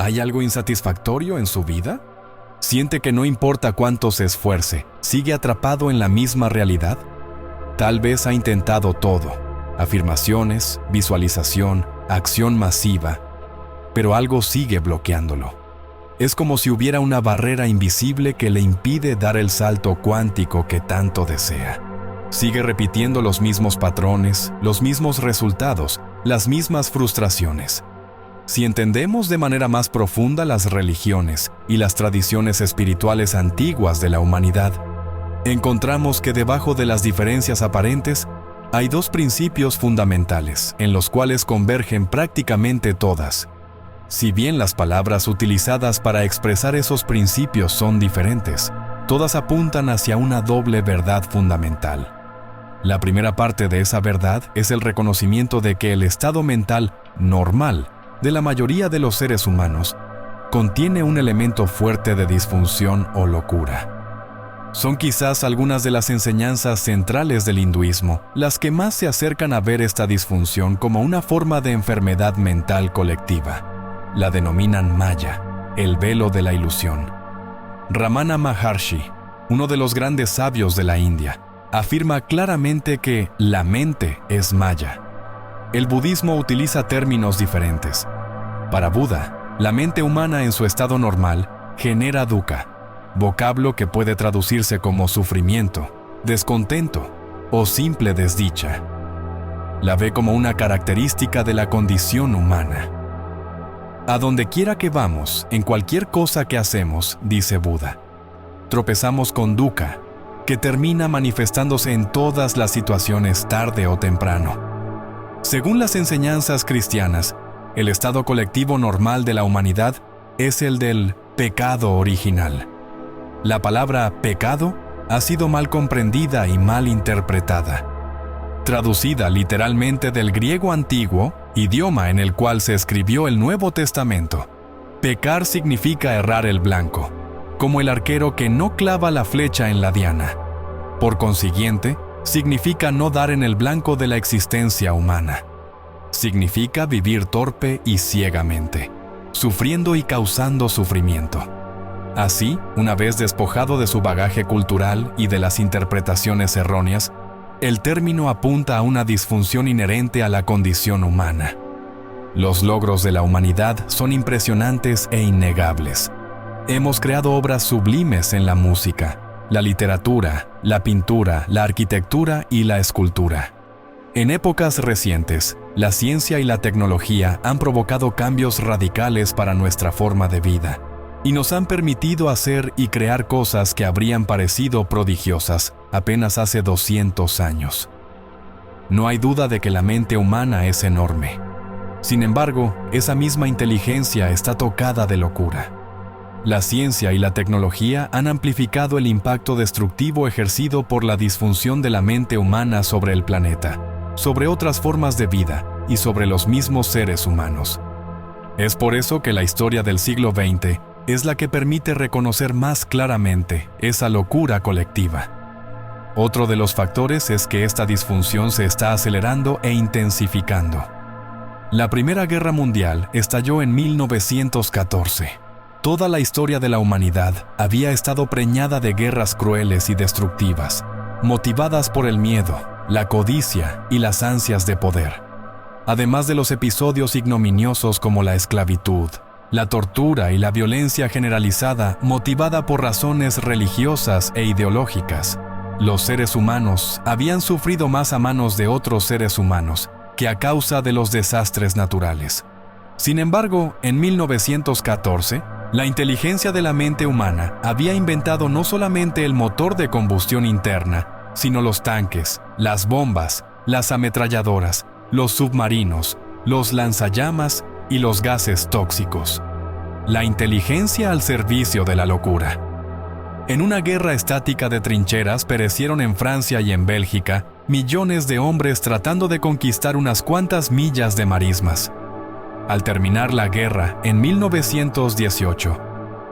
¿Hay algo insatisfactorio en su vida? ¿Siente que no importa cuánto se esfuerce, sigue atrapado en la misma realidad? Tal vez ha intentado todo: afirmaciones, visualización, acción masiva, pero algo sigue bloqueándolo. Es como si hubiera una barrera invisible que le impide dar el salto cuántico que tanto desea. Sigue repitiendo los mismos patrones, los mismos resultados, las mismas frustraciones. Si entendemos de manera más profunda las religiones y las tradiciones espirituales antiguas de la humanidad, encontramos que debajo de las diferencias aparentes hay dos principios fundamentales en los cuales convergen prácticamente todas. Si bien las palabras utilizadas para expresar esos principios son diferentes, todas apuntan hacia una doble verdad fundamental. La primera parte de esa verdad es el reconocimiento de que el estado mental normal de la mayoría de los seres humanos contiene un elemento fuerte de disfunción o locura. Son quizás algunas de las enseñanzas centrales del hinduismo las que más se acercan a ver esta disfunción como una forma de enfermedad mental colectiva. La denominan Maya, el velo de la ilusión. Ramana Maharshi, uno de los grandes sabios de la India, afirma claramente que la mente es Maya. El budismo utiliza términos diferentes. Para Buda, la mente humana en su estado normal genera dukkha, vocablo que puede traducirse como sufrimiento, descontento o simple desdicha. La ve como una característica de la condición humana. A donde quiera que vamos, en cualquier cosa que hacemos, dice Buda, tropezamos con dukkha, que termina manifestándose en todas las situaciones tarde o temprano. Según las enseñanzas cristianas, el estado colectivo normal de la humanidad es el del pecado original. La palabra pecado ha sido mal comprendida y mal interpretada. Traducida literalmente del griego antiguo, idioma en el cual se escribió el Nuevo Testamento, pecar significa errar el blanco, como el arquero que no clava la flecha en la diana. Por consiguiente, significa no dar en el blanco de la existencia humana. Significa vivir torpe y ciegamente, sufriendo y causando sufrimiento. Así, una vez despojado de su bagaje cultural y de las interpretaciones erróneas, el término apunta a una disfunción inherente a la condición humana. Los logros de la humanidad son impresionantes e innegables. Hemos creado obras sublimes en la música, la literatura, la pintura, la arquitectura y la escultura. En épocas recientes, la ciencia y la tecnología han provocado cambios radicales para nuestra forma de vida y nos han permitido hacer y crear cosas que habrían parecido prodigiosas apenas hace 200 años. No hay duda de que la mente humana es enorme. Sin embargo, esa misma inteligencia está tocada de locura. La ciencia y la tecnología han amplificado el impacto destructivo ejercido por la disfunción de la mente humana sobre el planeta, sobre otras formas de vida y sobre los mismos seres humanos. Es por eso que la historia del siglo XX es la que permite reconocer más claramente esa locura colectiva. Otro de los factores es que esta disfunción se está acelerando e intensificando. La Primera Guerra Mundial estalló en 1914. Toda la historia de la humanidad había estado preñada de guerras crueles y destructivas, motivadas por el miedo, la codicia y las ansias de poder. Además de los episodios ignominiosos como la esclavitud, la tortura y la violencia generalizada motivada por razones religiosas e ideológicas, los seres humanos habían sufrido más a manos de otros seres humanos que a causa de los desastres naturales. Sin embargo, en 1914, la inteligencia de la mente humana había inventado no solamente el motor de combustión interna, sino los tanques, las bombas, las ametralladoras, los submarinos, los lanzallamas y los gases tóxicos. La inteligencia al servicio de la locura. En una guerra estática de trincheras perecieron en Francia y en Bélgica millones de hombres tratando de conquistar unas cuantas millas de marismas. Al terminar la guerra, en 1918,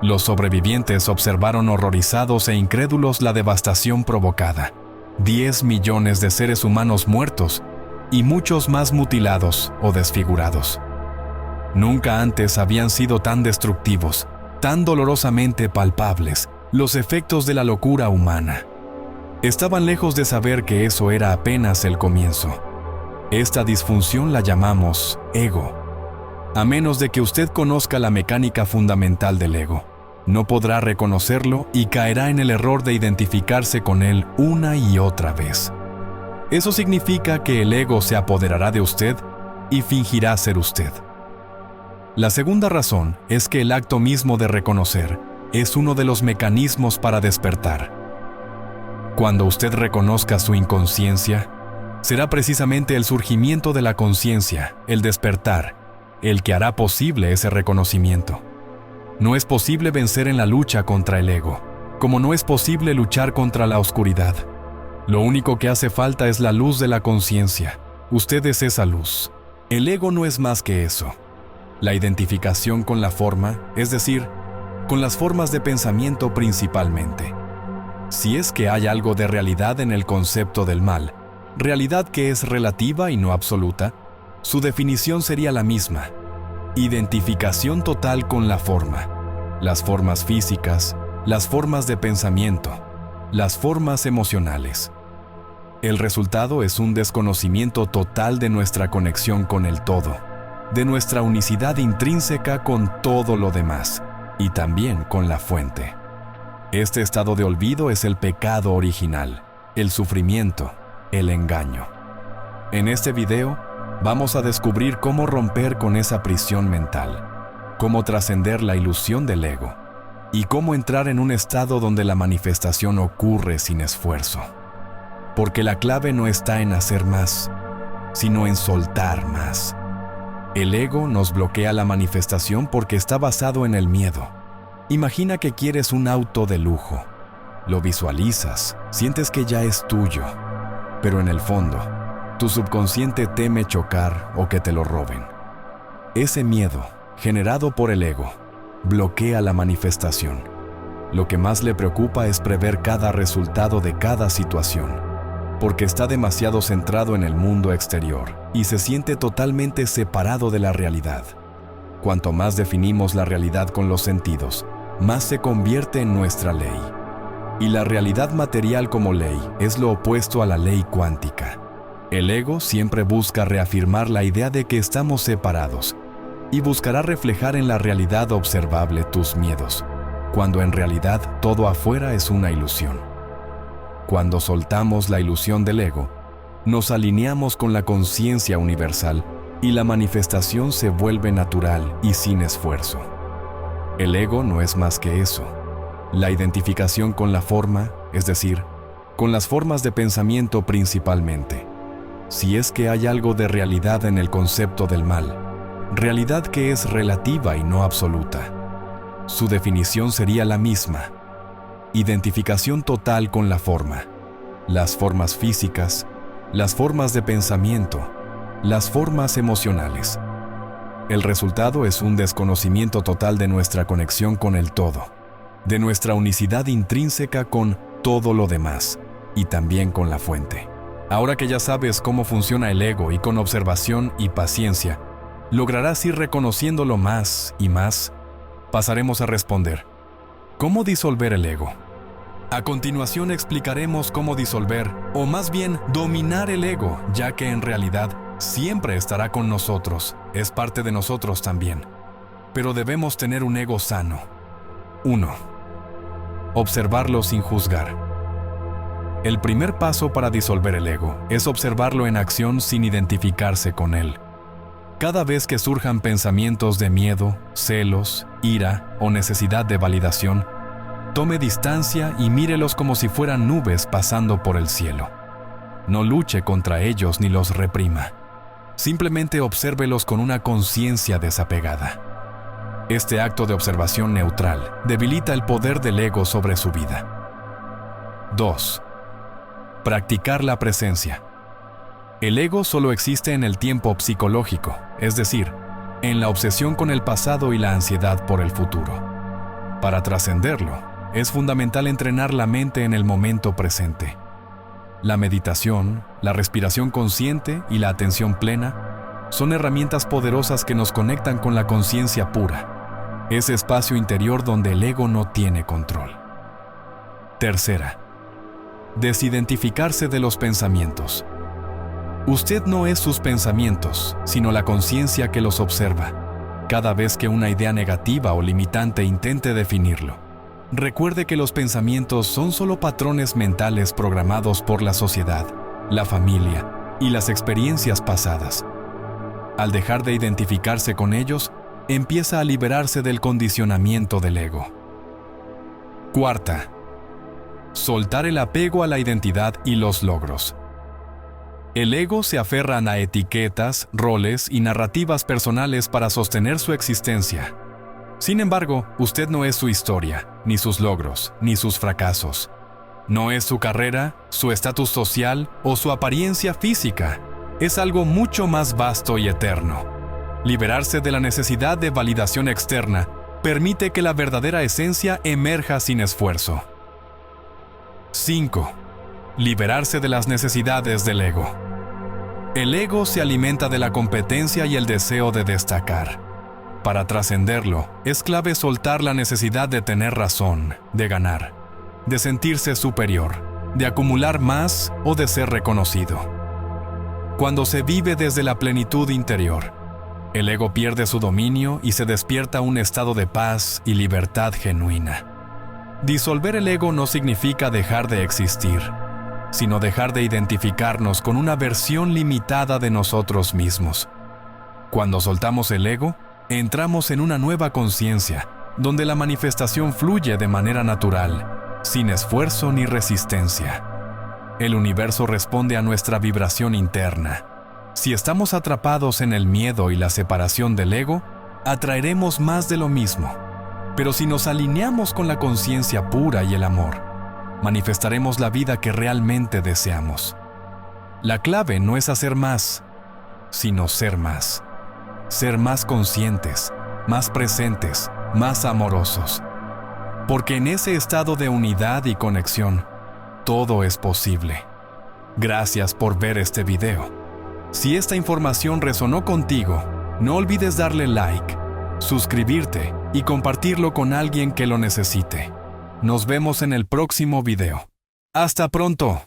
los sobrevivientes observaron horrorizados e incrédulos la devastación provocada. 10 millones de seres humanos muertos y muchos más mutilados o desfigurados. Nunca antes habían sido tan destructivos, tan dolorosamente palpables, los efectos de la locura humana. Estaban lejos de saber que eso era apenas el comienzo. Esta disfunción la llamamos ego. A menos de que usted conozca la mecánica fundamental del ego, no podrá reconocerlo y caerá en el error de identificarse con él una y otra vez. Eso significa que el ego se apoderará de usted y fingirá ser usted. La segunda razón es que el acto mismo de reconocer es uno de los mecanismos para despertar. Cuando usted reconozca su inconsciencia, será precisamente el surgimiento de la conciencia, el despertar, el que hará posible ese reconocimiento. No es posible vencer en la lucha contra el ego, como no es posible luchar contra la oscuridad. Lo único que hace falta es la luz de la conciencia. Usted es esa luz. El ego no es más que eso. La identificación con la forma, es decir, con las formas de pensamiento principalmente. Si es que hay algo de realidad en el concepto del mal, realidad que es relativa y no absoluta, su definición sería la misma: identificación total con la forma, las formas físicas, las formas de pensamiento, las formas emocionales. El resultado es un desconocimiento total de nuestra conexión con el todo, de nuestra unicidad intrínseca con todo lo demás, y también con la fuente. Este estado de olvido es el pecado original, el sufrimiento, el engaño. En este video, vamos a descubrir cómo romper con esa prisión mental, cómo trascender la ilusión del ego y cómo entrar en un estado donde la manifestación ocurre sin esfuerzo. Porque la clave no está en hacer más, sino en soltar más. El ego nos bloquea la manifestación porque está basado en el miedo. Imagina que quieres un auto de lujo. Lo visualizas, sientes que ya es tuyo, pero en el fondo, tu subconsciente teme chocar o que te lo roben. Ese miedo, generado por el ego, bloquea la manifestación. Lo que más le preocupa es prever cada resultado de cada situación, porque está demasiado centrado en el mundo exterior y se siente totalmente separado de la realidad. Cuanto más definimos la realidad con los sentidos, más se convierte en nuestra ley. Y la realidad material como ley es lo opuesto a la ley cuántica. El ego siempre busca reafirmar la idea de que estamos separados y buscará reflejar en la realidad observable tus miedos, cuando en realidad todo afuera es una ilusión. Cuando soltamos la ilusión del ego, nos alineamos con la conciencia universal y la manifestación se vuelve natural y sin esfuerzo. El ego no es más que eso: la identificación con la forma, es decir, con las formas de pensamiento principalmente. Si es que hay algo de realidad en el concepto del mal, realidad que es relativa y no absoluta, su definición sería la misma: identificación total con la forma, las formas físicas, las formas de pensamiento, las formas emocionales. El resultado es un desconocimiento total de nuestra conexión con el todo, de nuestra unicidad intrínseca con todo lo demás y también con la fuente. Ahora que ya sabes cómo funciona el ego y con observación y paciencia, lograrás ir reconociéndolo más y más, pasaremos a responder: ¿cómo disolver el ego? A continuación explicaremos cómo disolver, o más bien dominar el ego, ya que en realidad siempre estará con nosotros, es parte de nosotros también. Pero debemos tener un ego sano. 1. Observarlo sin juzgar. El primer paso para disolver el ego es observarlo en acción sin identificarse con él. Cada vez que surjan pensamientos de miedo, celos, ira o necesidad de validación, tome distancia y mírelos como si fueran nubes pasando por el cielo. No luche contra ellos ni los reprima. Simplemente obsérvelos con una conciencia desapegada. Este acto de observación neutral debilita el poder del ego sobre su vida. 2. Practicar la presencia. El ego solo existe en el tiempo psicológico, es decir, en la obsesión con el pasado y la ansiedad por el futuro. Para trascenderlo, es fundamental entrenar la mente en el momento presente. La meditación, la respiración consciente y la atención plena son herramientas poderosas que nos conectan con la conciencia pura, ese espacio interior donde el ego no tiene control. Tercera, desidentificarse de los pensamientos. Usted no es sus pensamientos, sino la conciencia que los observa, cada vez que una idea negativa o limitante intente definirlo. Recuerde que los pensamientos son solo patrones mentales programados por la sociedad, la familia y las experiencias pasadas. Al dejar de identificarse con ellos, empieza a liberarse del condicionamiento del ego. Cuarta, soltar el apego a la identidad y los logros. El ego se aferra a etiquetas, roles y narrativas personales para sostener su existencia. Sin embargo, usted no es su historia, ni sus logros, ni sus fracasos. No es su carrera, su estatus social o su apariencia física. Es algo mucho más vasto y eterno. Liberarse de la necesidad de validación externa permite que la verdadera esencia emerja sin esfuerzo. 5. Liberarse de las necesidades del ego. El ego se alimenta de la competencia y el deseo de destacar. Para trascenderlo, es clave soltar la necesidad de tener razón, de ganar, de sentirse superior, de acumular más o de ser reconocido. Cuando se vive desde la plenitud interior, el ego pierde su dominio y se despierta un estado de paz y libertad genuina. Disolver el ego no significa dejar de existir, sino dejar de identificarnos con una versión limitada de nosotros mismos. Cuando soltamos el ego, entramos en una nueva conciencia, donde la manifestación fluye de manera natural, sin esfuerzo ni resistencia. El universo responde a nuestra vibración interna. Si estamos atrapados en el miedo y la separación del ego, atraeremos más de lo mismo. Pero si nos alineamos con la conciencia pura y el amor, manifestaremos la vida que realmente deseamos. La clave no es hacer más, sino ser más. Ser más conscientes, más presentes, más amorosos. Porque en ese estado de unidad y conexión, todo es posible. Gracias por ver este video. Si esta información resonó contigo, no olvides darle like, suscribirte y compartirlo con alguien que lo necesite. Nos vemos en el próximo video. ¡Hasta pronto!